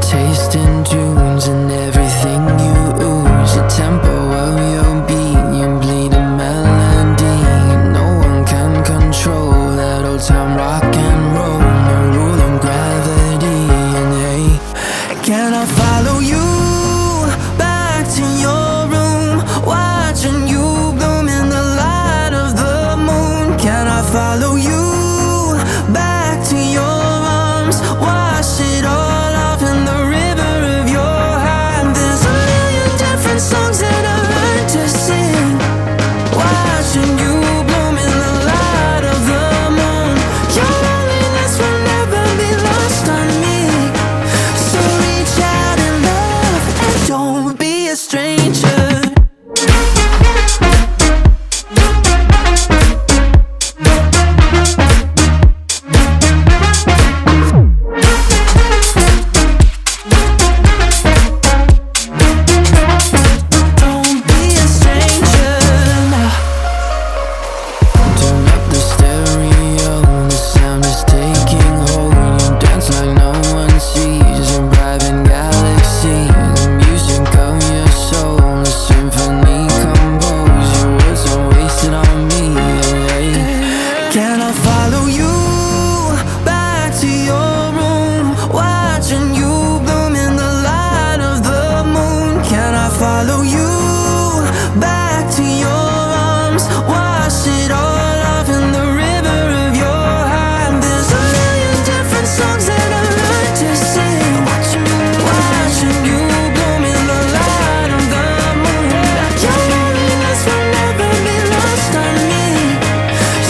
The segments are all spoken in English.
taste in tunes and everything you ooze. The tempo of your beat, you bleed a melody. No one can control that old time rock and roll. No rule of gravity. And hey, can I follow you back to your room, watching you bloom in the light of the moon? Can I follow you back to your arms, wash it all off in the river of your heart? There's a million different songs that I learned to sing, watching you bloom in the light of the moon. Your loneliness will never be lost on me, so reach out and love and don't be a stranger. Can I follow you back to your room, watching you bloom in the light of the moon? Can I follow you back to your arms, wash it all off in the river of your heart? There's a million different songs that I learned to sing, watching you bloom in the light of the moon. Your loneliness will never be lost on me,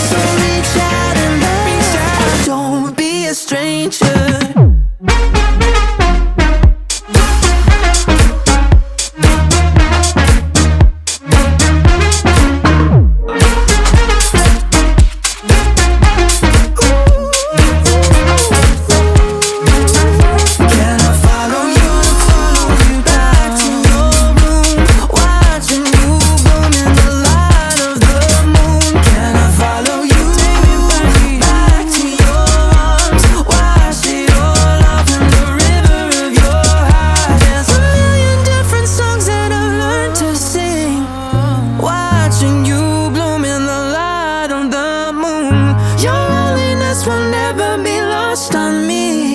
so reach out and love, don't be a stranger. Watching you bloom in the light of the moon. Your loneliness will never be lost on me,